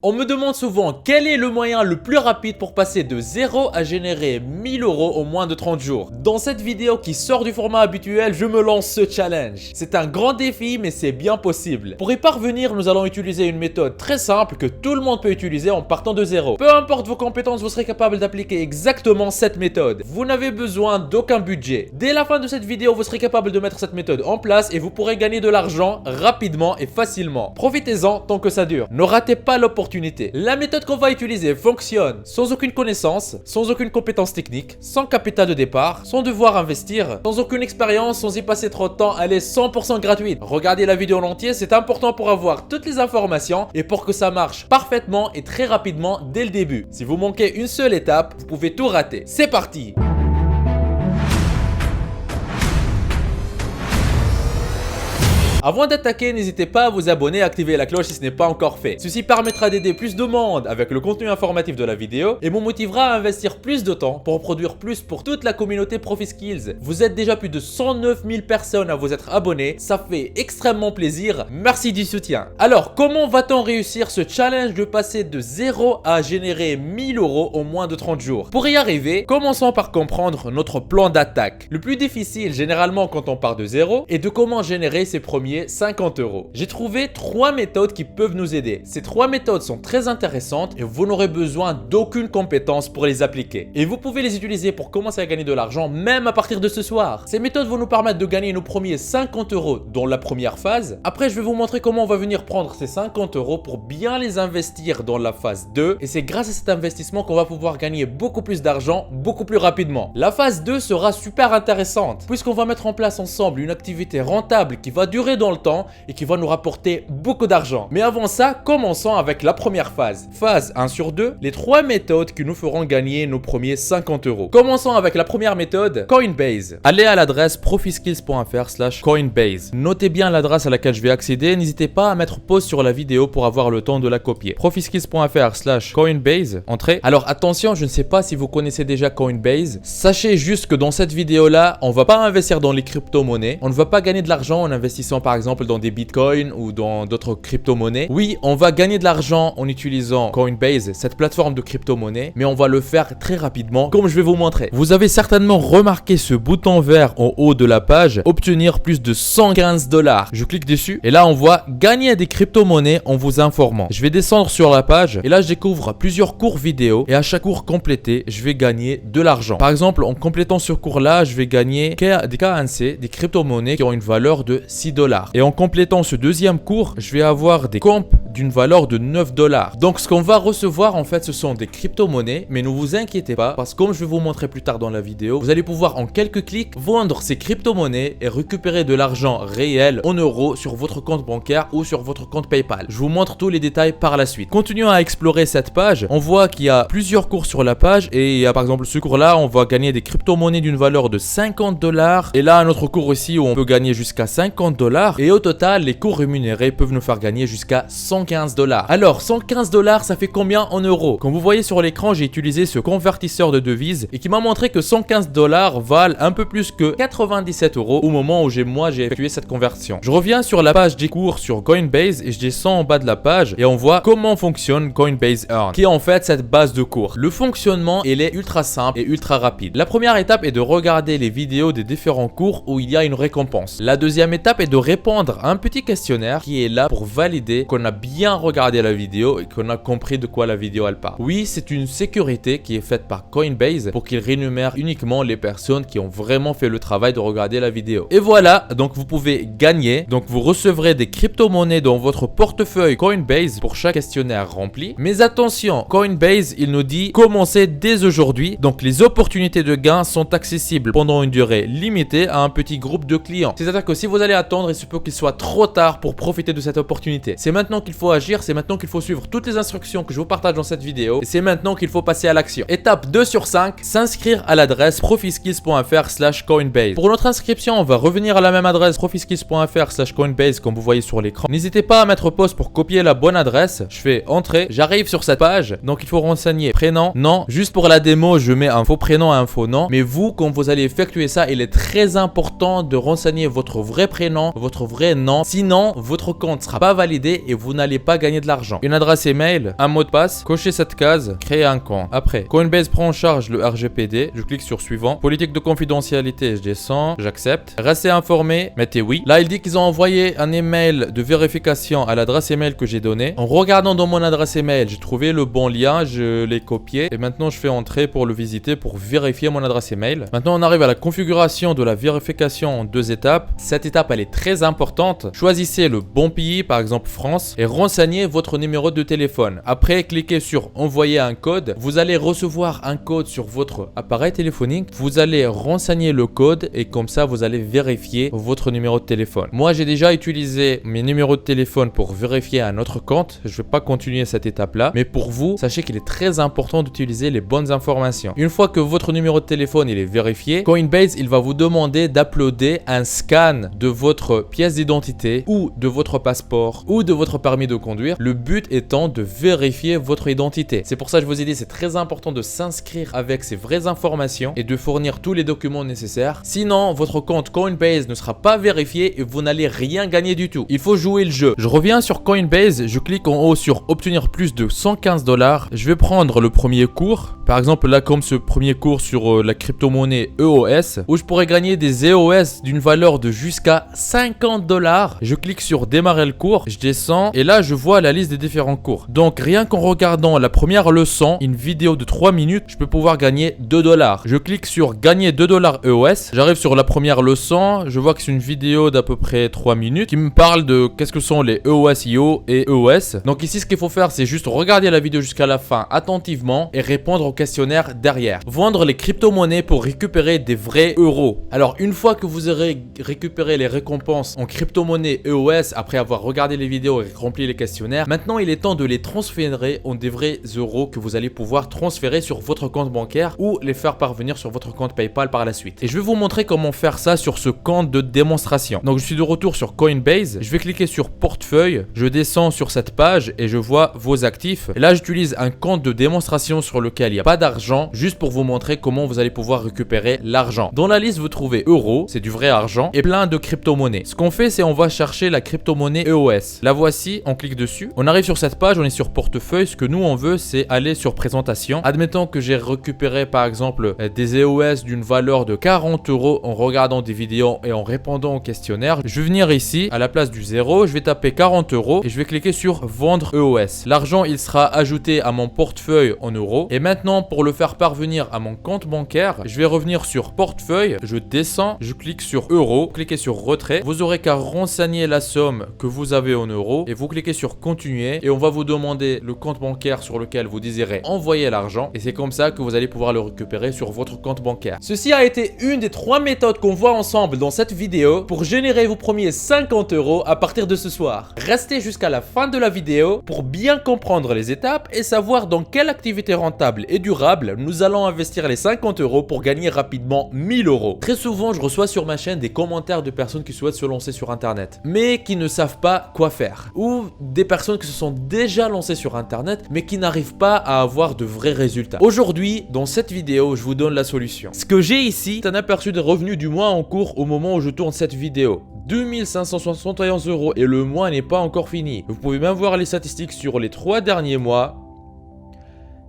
On me demande souvent quel est le moyen le plus rapide pour passer de 0 à générer 1000 euros en moins de 30 jours. Dans cette vidéo qui sort du format habituel, je me lance ce challenge. C'est un grand défi mais c'est bien possible. Pour y parvenir, nous allons utiliser une méthode très simple que tout le monde peut utiliser en partant de zéro. Peu importe vos compétences, vous serez capable d'appliquer exactement cette méthode. Vous n'avez besoin d'aucun budget. Dès la fin de cette vidéo, vous serez capable de mettre cette méthode en place et vous pourrez gagner de l'argent rapidement et facilement. Profitez-en tant que ça dure. Ne ratez pas l'opportunité. La méthode qu'on va utiliser fonctionne sans aucune connaissance, sans aucune compétence technique, sans capital de départ, sans devoir investir, sans aucune expérience, sans y passer trop de temps. Elle est 100% gratuite. Regardez la vidéo en entier, c'est important pour avoir toutes les informations et pour que ça marche parfaitement et très rapidement dès le début. Si vous manquez une seule étape, vous pouvez tout rater. C'est parti! Avant d'attaquer, n'hésitez pas à vous abonner et activer la cloche si ce n'est pas encore fait. Ceci permettra d'aider plus de monde avec le contenu informatif de la vidéo et me motivera à investir plus de temps pour en produire plus pour toute la communauté ProfiSkills. Vous êtes déjà plus de 109 000 personnes à vous être abonnés, ça fait extrêmement plaisir, merci du soutien. Alors, comment va-t-on réussir ce challenge de passer de 0 à générer 1000 euros en moins de 30 jours? Pour y arriver, commençons par comprendre notre plan d'attaque. Le plus difficile, généralement quand on part de zéro, est de comment générer ses premiers 50 euros. J'ai trouvé 3 méthodes qui peuvent nous aider. Ces 3 méthodes sont très intéressantes et vous n'aurez besoin d'aucune compétence pour les appliquer. Et vous pouvez les utiliser pour commencer à gagner de l'argent même à partir de ce soir. Ces méthodes vont nous permettre de gagner nos premiers 50 euros dans la première phase. Après, je vais vous montrer comment on va venir prendre ces 50 euros pour bien les investir dans la phase 2. Et c'est grâce à cet investissement qu'on va pouvoir gagner beaucoup plus d'argent, beaucoup plus rapidement. La phase 2 sera super intéressante puisqu'on va mettre en place ensemble une activité rentable qui va durer dans le temps et qui va nous rapporter beaucoup d'argent. Mais avant ça, commençons avec la première phase. Phase 1 sur 2, les 3 méthodes qui nous feront gagner nos premiers 50 euros. Commençons avec la première méthode, Coinbase. Allez à l'adresse profiskills.fr/Coinbase. Notez bien l'adresse à laquelle je vais accéder. N'hésitez pas à mettre pause sur la vidéo pour avoir le temps de la copier. profiskills.fr/Coinbase. Entrez. Alors attention, je ne sais pas si vous connaissez déjà Coinbase. Sachez juste que dans cette vidéo-là, on ne va pas investir dans les crypto-monnaies. On ne va pas gagner de l'argent en investissant par exemple dans des bitcoins ou dans d'autres crypto-monnaies. Oui, on va gagner de l'argent en utilisant Coinbase, cette plateforme de crypto-monnaie, mais on va le faire très rapidement, comme je vais vous montrer. Vous avez certainement remarqué ce bouton vert en haut de la page, obtenir plus de 115 $. Je clique dessus et là on voit gagner des crypto-monnaies en vous informant. Je vais descendre sur la page et là je découvre plusieurs cours vidéo et à chaque cours complété, je vais gagner de l'argent. Par exemple, en complétant ce cours-là, je vais gagner des KNC, des crypto-monnaies qui ont une valeur de 6 $. Et en complétant ce deuxième cours, je vais avoir des comps d'une valeur de 9 $. Donc ce qu'on va recevoir en fait, ce sont des crypto-monnaies, mais ne vous inquiétez pas parce que comme je vais vous montrer plus tard dans la vidéo, vous allez pouvoir en quelques clics vendre ces crypto-monnaies et récupérer de l'argent réel en euros sur votre compte bancaire ou sur votre compte PayPal. Je vous montre tous les détails par la suite. Continuons à explorer cette page. On voit qu'il y a plusieurs cours sur la page et il y a par exemple ce cours-là, on va gagner des crypto-monnaies d'une valeur de 50 $. Et là, un autre cours aussi où on peut gagner jusqu'à 50 $. Et au total, les cours rémunérés peuvent nous faire gagner jusqu'à 115 $. Alors, 115 $, ça fait combien en euros? Comme vous voyez sur l'écran, j'ai utilisé ce convertisseur de devises et qui m'a montré que 115 $ valent un peu plus que 97 euros au moment où j'ai effectué cette conversion. Je reviens sur la page des cours sur Coinbase et je descends en bas de la page et on voit comment fonctionne Coinbase Earn, qui est en fait cette base de cours. Le fonctionnement, il est ultra simple et ultra rapide. La première étape est de regarder les vidéos des différents cours où il y a une récompense. La deuxième étape est de répondre à un petit questionnaire qui est là pour valider qu'on a bien regardé la vidéo et qu'on a compris de quoi la vidéo elle parle. Oui, c'est une sécurité qui est faite par Coinbase pour qu'il rémunère uniquement les personnes qui ont vraiment fait le travail de regarder la vidéo. Et voilà, donc vous pouvez gagner. Donc vous recevrez des crypto-monnaies dans votre portefeuille Coinbase pour chaque questionnaire rempli. Mais attention, Coinbase, il nous dit commencez dès aujourd'hui. Donc les opportunités de gain sont accessibles pendant une durée limitée à un petit groupe de clients. C'est-à-dire que si vous allez attendre, il se peut qu'il soit trop tard pour profiter de cette opportunité. C'est maintenant qu'il faut agir, c'est maintenant qu'il faut suivre toutes les instructions que je vous partage dans cette vidéo et c'est maintenant qu'il faut passer à l'action. Étape 2 sur 5, s'inscrire à l'adresse profiskills.fr/Coinbase. Pour notre inscription, on va revenir à la même adresse profiskills.fr/Coinbase comme vous voyez sur l'écran. N'hésitez pas à mettre pause pour copier la bonne adresse. Je fais entrer, j'arrive sur cette page, donc il faut renseigner prénom, nom. Juste pour la démo, je mets un faux prénom et un faux nom. Mais vous, quand vous allez effectuer ça, il est très important de renseigner votre vrai prénom, votre votre vrai nom. Sinon, votre compte ne sera pas validé et vous n'allez pas gagner de l'argent. Une adresse email, un mot de passe, cochez cette case, créer un compte. Après, Coinbase prend en charge le RGPD, je clique sur suivant. Politique de confidentialité, je descends, j'accepte. Restez informé, mettez oui. Là, il dit qu'ils ont envoyé un email de vérification à l'adresse email que j'ai donnée. En regardant dans mon adresse email, j'ai trouvé le bon lien, je l'ai copié et maintenant je fais entrer pour le visiter pour vérifier mon adresse email. Maintenant, on arrive à la configuration de la vérification en 2 étapes. Cette étape, elle est très importante. Choisissez le bon pays, par exemple France, et renseignez votre numéro de téléphone. Après, cliquez sur envoyer un code. Vous allez recevoir un code sur votre appareil téléphonique. Vous allez renseigner le code et comme ça, vous allez vérifier votre numéro de téléphone. Moi, j'ai déjà utilisé mes numéros de téléphone pour vérifier un autre compte. Je ne vais pas continuer cette étape-là. Mais pour vous, sachez qu'il est très important d'utiliser les bonnes informations. Une fois que votre numéro de téléphone il est vérifié, Coinbase, il va vous demander d'uploader un scan de votre pièce d'identité ou de votre passeport ou de votre permis de conduire. Le but étant de vérifier votre identité. C'est pour ça que je vous ai dit, c'est très important de s'inscrire avec ces vraies informations et de fournir tous les documents nécessaires. Sinon, votre compte Coinbase ne sera pas vérifié et vous n'allez rien gagner du tout. Il faut jouer le jeu. Je reviens sur Coinbase, je clique en haut sur obtenir plus de 115 $. Je vais prendre le premier cours. Par exemple, là, comme ce premier cours sur la crypto-monnaie EOS, où je pourrais gagner des EOS d'une valeur de jusqu'à 50 $. Je clique sur démarrer le cours, je descends et là, je vois la liste des différents cours. Donc, rien qu'en regardant la première leçon, une vidéo de 3 minutes, je peux pouvoir gagner 2 $. Je clique sur gagner 2 $ EOS. J'arrive sur la première leçon, je vois que c'est une vidéo d'à peu près 3 minutes qui me parle de qu'est-ce que sont les EOS-IO et EOS. Donc ici, ce qu'il faut faire, c'est juste regarder la vidéo jusqu'à la fin attentivement et répondre au questionnaire derrière. Vendre les crypto-monnaies pour récupérer des vrais euros. Alors, une fois que vous aurez récupéré les récompenses en crypto-monnaie EOS après avoir regardé les vidéos et rempli les questionnaires, maintenant il est temps de les transférer en des vrais euros que vous allez pouvoir transférer sur votre compte bancaire ou les faire parvenir sur votre compte PayPal par la suite. Et je vais vous montrer comment faire ça sur ce compte de démonstration. Donc je suis de retour sur Coinbase, je vais cliquer sur portefeuille, je descends sur cette page et je vois vos actifs. Et là j'utilise un compte de démonstration sur lequel il n'y a pas d'argent, juste pour vous montrer comment vous allez pouvoir récupérer l'argent. Dans la liste vous trouvez euros, c'est du vrai argent, et plein de crypto-monnaies. Ce qu'on fait, c'est on va chercher la crypto-monnaie EOS. La voici, on clique dessus. On arrive sur cette page, on est sur portefeuille. Ce que nous on veut, c'est aller sur présentation. Admettons que j'ai récupéré par exemple des EOS d'une valeur de 40 € en regardant des vidéos et en répondant au questionnaire. Je vais venir ici, à la place du 0, je vais taper 40 € et je vais cliquer sur vendre EOS. L'argent, il sera ajouté à mon portefeuille en euros. Et maintenant, pour le faire parvenir à mon compte bancaire, je vais revenir sur portefeuille, je descends, je clique sur euros, cliquez sur retrait. Vous aurez qu'à renseigner la somme que vous avez en euros et vous cliquez sur continuer et on va vous demander le compte bancaire sur lequel vous désirez envoyer l'argent et c'est comme ça que vous allez pouvoir le récupérer sur votre compte bancaire. Ceci a été une des 3 méthodes qu'on voit ensemble dans cette vidéo pour générer vos premiers 50 € à partir de ce soir. Restez jusqu'à la fin de la vidéo pour bien comprendre les étapes et savoir dans quelle activité rentable et durable nous allons investir les 50 € pour gagner rapidement 1000 €. Très souvent, je reçois sur ma chaîne des commentaires de personnes qui souhaitent se lancer sur internet mais qui ne savent pas quoi faire, ou des personnes qui se sont déjà lancées sur internet mais qui n'arrivent pas à avoir de vrais résultats. Aujourd'hui, dans cette vidéo, je vous donne la solution. Ce que j'ai ici, c'est un aperçu des revenus du mois en cours au moment où je tourne cette vidéo. 2571 € et le mois n'est pas encore fini. Vous pouvez même voir les statistiques sur les 3 derniers mois.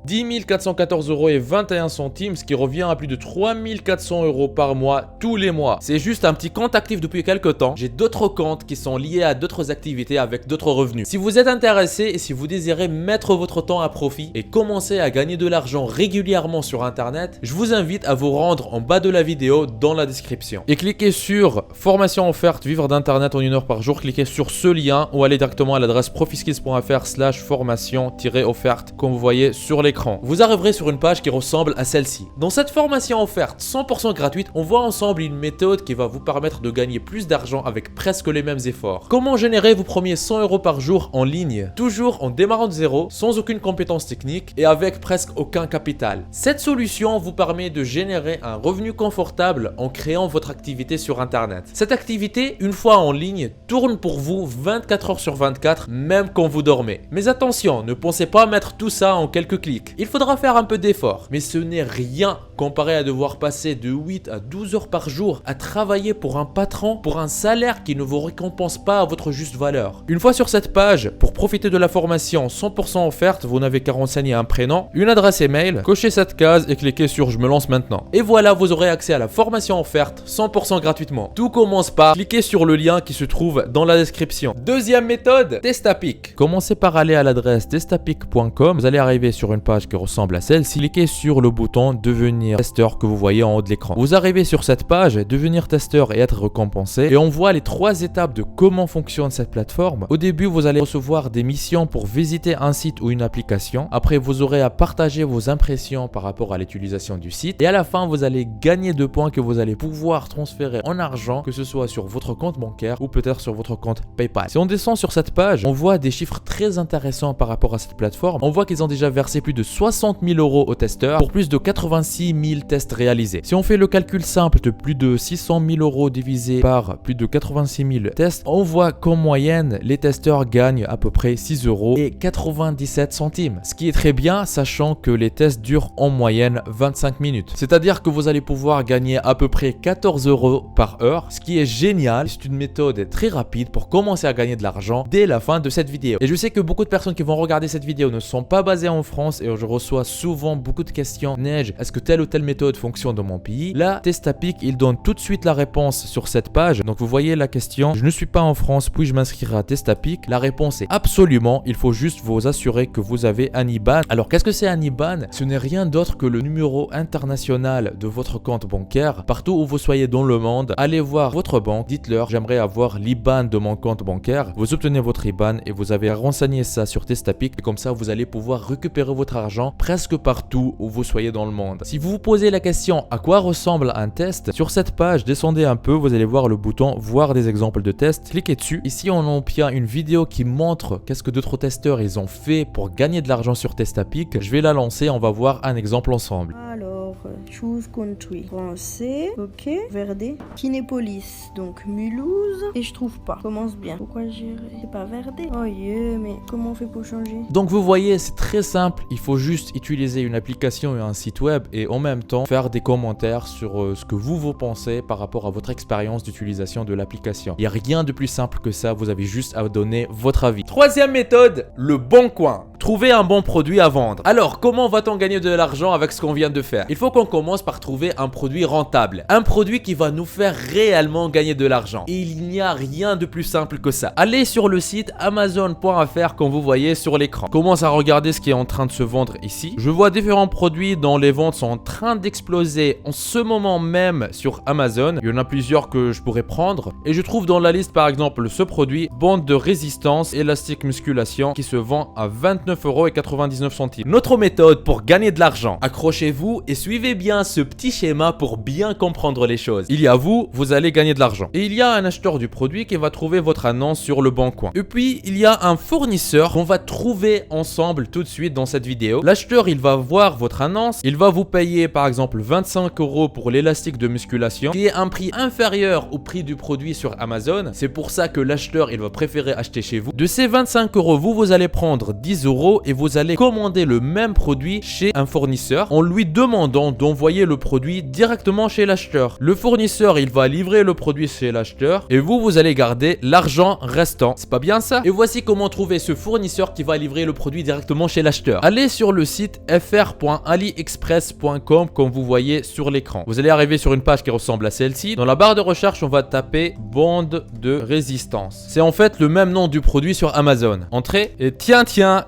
10 414 € et 21 centimes, ce qui revient à plus de 3400 € par mois, tous les mois. C'est juste un petit compte actif depuis quelques temps. J'ai d'autres comptes qui sont liés à d'autres activités avec d'autres revenus. Si vous êtes intéressé et si vous désirez mettre votre temps à profit et commencer à gagner de l'argent régulièrement sur internet, je vous invite à vous rendre en bas de la vidéo dans la description. Et cliquez sur formation offerte, vivre d'internet en 1 heure par jour. Cliquez sur ce lien ou allez directement à l'adresse profiskills.fr/formation-offerte comme vous voyez sur l'écran. Vous arriverez sur une page qui ressemble à celle-ci. Dans cette formation offerte 100% gratuite, on voit ensemble une méthode qui va vous permettre de gagner plus d'argent avec presque les mêmes efforts. Comment générer vos premiers 100 € par jour en ligne, toujours en démarrant de zéro, sans aucune compétence technique et avec presque aucun capital. Cette solution vous permet de générer un revenu confortable en créant votre activité sur internet. Cette activité, une fois en ligne, tourne pour vous 24 heures sur 24, même quand vous dormez. Mais attention, ne pensez pas mettre tout ça en quelques clics. Testapic. Il faudra faire un peu d'effort, mais ce n'est rien comparé à devoir passer de 8 à 12 heures par jour à travailler pour un patron, pour un salaire qui ne vous récompense pas à votre juste valeur. Une fois sur cette page, pour profiter de la formation 100% offerte, vous n'avez qu'à renseigner un prénom, une adresse email, cochez cette case et cliquez sur je me lance maintenant. Et voilà, vous aurez accès à la formation offerte 100% gratuitement. Tout commence par cliquer sur le lien qui se trouve dans la description. Deuxième méthode, Testapic. Commencez par aller à l'adresse testapic.com. Vous allez arriver sur une page qui ressemble à celle-ci. Cliquez sur le bouton devenir testeur que vous voyez en haut de l'écran. Vous arrivez sur cette page, devenir testeur et être récompensé. Et on voit les 3 étapes de comment fonctionne cette plateforme. Au début, vous allez recevoir des missions pour visiter un site ou une application. Après, vous aurez à partager vos impressions par rapport à l'utilisation du site. Et à la fin, vous allez gagner 2 points que vous allez pouvoir transférer en argent, que ce soit sur votre compte bancaire ou peut-être sur votre compte PayPal. Si on descend sur cette page, on voit des chiffres très intéressants par rapport à cette plateforme. On voit qu'ils ont déjà versé plus de 60 000 € aux testeurs pour plus de 86 000 tests réalisés. Si on fait le calcul simple de plus de 600 000 € divisé par plus de 86 000 tests, on voit qu'en moyenne, les testeurs gagnent à peu près 6 € et 97 centimes. Ce qui est très bien, sachant que les tests durent en moyenne 25 minutes. C'est-à-dire que vous allez pouvoir gagner à peu près 14 € par heure, ce qui est génial. C'est une méthode très rapide pour commencer à gagner de l'argent dès la fin de cette vidéo. Et je sais que beaucoup de personnes qui vont regarder cette vidéo ne sont pas basées en France et je reçois souvent beaucoup de questions. Neige, est-ce que telle ou telle méthode fonctionne dans mon pays? Là, Testapic, il donne tout de suite la réponse sur cette page. Donc vous voyez la question, je ne suis pas en France, puis-je m'inscrire à Testapic? La réponse est absolument, il faut juste vous assurer que vous avez un IBAN. Alors qu'est-ce que c'est un IBAN? Ce n'est rien d'autre que le numéro international de votre compte bancaire. Partout où vous soyez dans le monde, allez voir votre banque, dites-leur j'aimerais avoir l'IBAN de mon compte bancaire. Vous obtenez votre IBAN et vous avez renseigné ça sur Testapic et comme ça vous allez pouvoir récupérer votre argent presque partout où vous soyez dans le monde. Si vous vous posez la question à quoi ressemble un test, sur cette page descendez un peu, vous allez voir le bouton voir des exemples de tests, cliquez dessus. Ici on obtient une vidéo qui montre qu'est-ce que d'autres testeurs ils ont fait pour gagner de l'argent sur Testapic. Je vais la lancer, on va voir un exemple ensemble. Alors, choose country. Français, ok. Verde. Kinépolis, donc Mulhouse. Et je trouve pas. Commence bien. Pourquoi j'irai? C'est pas Verde. Oh yeah, mais comment on fait pour changer? Donc vous voyez, c'est très simple. Il faut juste utiliser une application et un site web et en même temps faire des commentaires sur ce que vous pensez par rapport à votre expérience d'utilisation de l'application. Il n'y a rien de plus simple que ça. Vous avez juste à donner votre avis. Troisième méthode, le bon coin. Trouver un bon produit à vendre. Alors, comment va-t-on gagner de l'argent avec ce qu'on vient de faire? Il faut qu'on commence par trouver un produit rentable. Un produit qui va nous faire réellement gagner de l'argent. Et il n'y a rien de plus simple que ça. Allez sur le site amazon.fr comme vous voyez sur l'écran. Commence à regarder ce qui est en train de se vendre ici. Je vois différents produits dont les ventes sont en train d'exploser en ce moment même sur Amazon. Il y en a plusieurs que je pourrais prendre. Et je trouve dans la liste par exemple ce produit, bande de résistance élastique musculation qui se vend à 29,99 €. Notre méthode pour gagner de l'argent. Accrochez-vous et suivez bien ce petit schéma pour bien comprendre les choses. Il y a vous, vous allez gagner de l'argent. Et il y a un acheteur du produit qui va trouver votre annonce sur le bon coin. Et puis, il y a un fournisseur qu'on va trouver ensemble tout de suite dans cette vidéo. L'acheteur, il va voir votre annonce. Il va vous payer par exemple 25 € pour l'élastique de musculation qui est un prix inférieur au prix du produit sur Amazon. C'est pour ça que l'acheteur, il va préférer acheter chez vous. De ces 25 €, vous allez prendre 10 € et vous allez commander le même produit chez un fournisseur en lui demandant d'envoyer le produit directement chez l'acheteur. Le fournisseur, il va livrer le produit chez l'acheteur et vous allez garder l'argent restant. C'est pas bien ça? Et voici comment trouver ce fournisseur qui va livrer le produit directement chez l'acheteur. Allez sur le site fr.aliexpress.com comme vous voyez sur l'écran. Vous allez arriver sur une page qui ressemble à celle-ci. Dans la barre de recherche, on va taper bande de résistance. C'est en fait le même nom du produit sur Amazon. Entrez et tiens,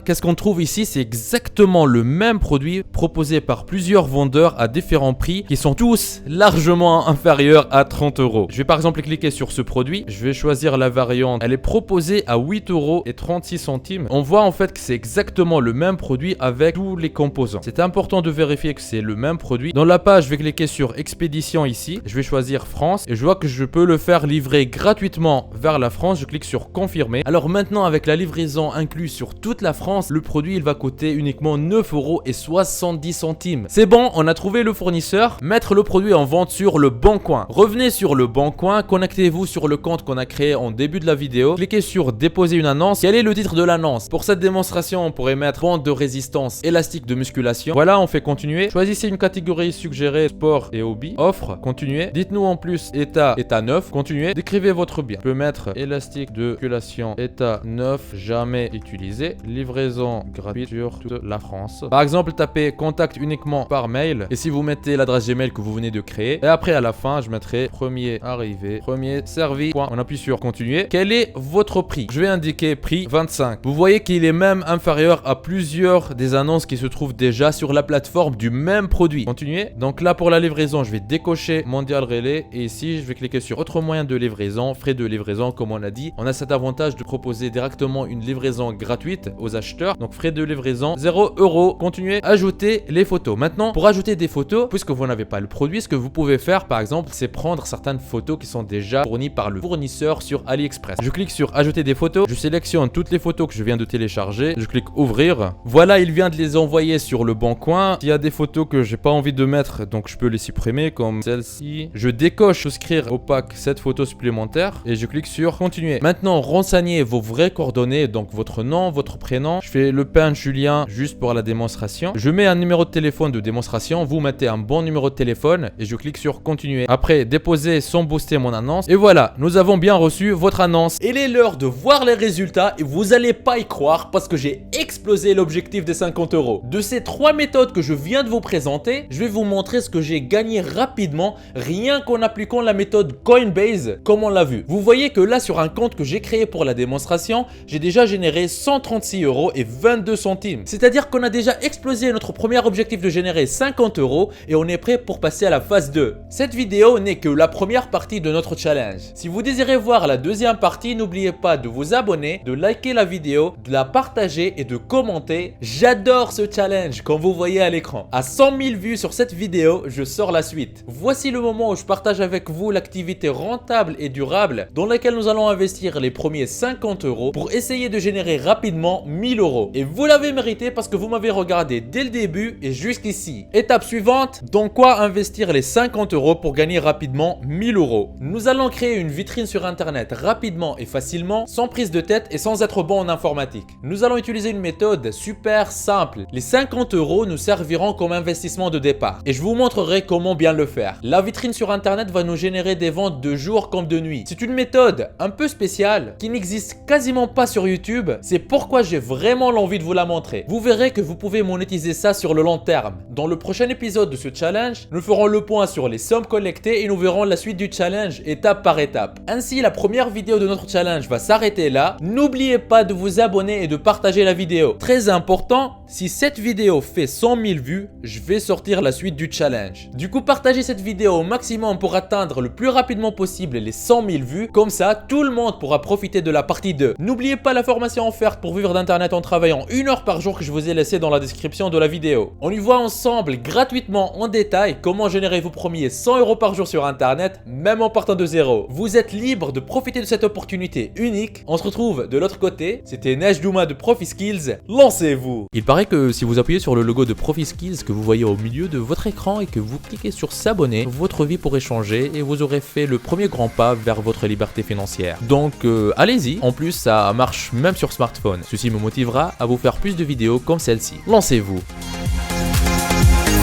qu'est-ce qu'on trouve ici? C'est exactement le même produit proposé par plusieurs vendeurs à différents prix qui sont tous largement inférieurs à 30 €. Je vais par exemple cliquer sur ce produit. Je vais choisir la variante. Elle est proposée à 8,36 €. On voit en fait que c'est exactement le même produit avec tous les composants. C'est important de vérifier que c'est le même produit. Dans la page, je vais cliquer sur expédition ici. Je vais choisir France et je vois que je peux le faire livrer gratuitement vers la France. Je clique sur confirmer. Alors maintenant, avec la livraison incluse sur toute la France, le produit il va coûter uniquement 9,70 €. C'est bon, on a trouvé le le fournisseur, mettre le produit en vente sur le Bon Coin. Revenez sur le Bon Coin, connectez-vous sur le compte qu'on a créé en début de la vidéo, cliquez sur déposer une annonce. Quel est le titre de l'annonce? Pour cette démonstration, on pourrait mettre bande de résistance, élastique de musculation. Voilà, on fait continuer. Choisissez une catégorie suggérée, sport et hobby. Offre, continuer. Dites-nous en plus état neuf, continuer. Décrivez votre bien. Je peux mettre élastique de musculation, état neuf, jamais utilisé. Livraison gratuite sur toute la France. Par exemple, tapez contact uniquement par mail. Et si vous mettez l'adresse Gmail que vous venez de créer. Et après, à la fin, je mettrai premier arrivé, premier servi. Point. On appuie sur continuer. Quel est votre prix? Je vais indiquer prix 25. Vous voyez qu'il est même inférieur à plusieurs des annonces qui se trouvent déjà sur la plateforme du même produit. Continuer. Donc là, pour la livraison, je vais décocher Mondial Relay. Et ici, je vais cliquer sur autre moyen de livraison, frais de livraison, comme on a dit. On a cet avantage de proposer directement une livraison gratuite aux acheteurs. Donc frais de livraison 0 €. Continuer. Ajouter les photos. Maintenant, pour ajouter des photos, puisque vous n'avez pas le produit, ce que vous pouvez faire, par exemple, c'est prendre certaines photos qui sont déjà fournies par le fournisseur sur AliExpress. Je clique sur ajouter des photos. Je sélectionne toutes les photos que je viens de télécharger. Je clique ouvrir. Voilà, il vient de les envoyer sur le Bon Coin. S'il y a des photos que j'ai pas envie de mettre, donc je peux les supprimer comme celle-ci. Je décoche souscrire au pack cette photo supplémentaire et je clique sur continuer. Maintenant, renseignez vos vraies coordonnées, donc votre nom, votre prénom. Je fais Le Pen Julien juste pour la démonstration. Je mets un numéro de téléphone de démonstration. Vous mettez un bon numéro de téléphone et je clique sur continuer. Après, déposer sans booster mon annonce. Et voilà, nous avons bien reçu votre annonce. Il est l'heure de voir les résultats et vous allez pas y croire parce que j'ai explosé l'objectif des 50 €. De ces 3 méthodes que je viens de vous présenter, je vais vous montrer ce que j'ai gagné rapidement rien qu'en appliquant la méthode Coinbase comme on l'a vu. Vous voyez que là sur un compte que j'ai créé pour la démonstration, j'ai déjà généré 136 € et 22 centimes. C'est-à-dire qu'on a déjà explosé notre premier objectif de générer 50 € et on est prêt pour passer à la phase 2. Cette vidéo n'est que la première partie de notre challenge. Si vous désirez voir la deuxième partie, n'oubliez pas de vous abonner, de liker la vidéo, de la partager et de commenter. J'adore ce challenge comme vous voyez à l'écran. À 100 000 vues sur cette vidéo, je sors la suite. Voici le moment où je partage avec vous l'activité rentable et durable dans laquelle nous allons investir les premiers 50 € pour essayer de générer rapidement 1000 €. Et vous l'avez mérité parce que vous m'avez regardé dès le début et jusqu'ici. Étape suivante, dans quoi investir les 50 € pour gagner rapidement 1000 €. Nous allons créer une vitrine sur internet rapidement et facilement, sans prise de tête et sans être bon en informatique. Nous allons utiliser une méthode super simple. Les 50 € nous serviront comme investissement de départ et je vous montrerai comment bien le faire. La vitrine sur internet va nous générer des ventes de jour comme de nuit. C'est une méthode un peu spéciale qui n'existe quasiment pas sur YouTube. C'est pourquoi j'ai vraiment l'envie de vous la montrer. Vous verrez que vous pouvez monétiser ça sur le long terme. Dans le prochain épisode de ce challenge, nous ferons le point sur les sommes collectées et nous verrons la suite du challenge étape par étape. Ainsi, la première vidéo de notre challenge va s'arrêter là. N'oubliez pas de vous abonner et de partager la vidéo. Très important, si cette vidéo fait 100 000 vues, je vais sortir la suite du challenge. Du coup, partagez cette vidéo au maximum pour atteindre le plus rapidement possible les 100 000 vues. Comme ça, tout le monde pourra profiter de la partie 2. N'oubliez pas la formation offerte pour vivre d'internet en travaillant 1 heure par jour que je vous ai laissé dans la description de la vidéo. On y voit ensemble gratuitement en détail comment générer vos premiers 100 € par jour sur internet, même en partant de zéro. Vous êtes libre de profiter de cette opportunité unique. On se retrouve de l'autre côté. C'était Nejdouma de ProfiSkills. Lancez-vous! Il paraît que si vous appuyez sur le logo de ProfiSkills que vous voyez au milieu de votre écran et que vous cliquez sur s'abonner, votre vie pourrait changer et vous aurez fait le premier grand pas vers votre liberté financière. Donc allez-y, en plus ça marche même sur smartphone. Ceci me motivera à vous faire plus de vidéos comme celle-ci. Lancez-vous!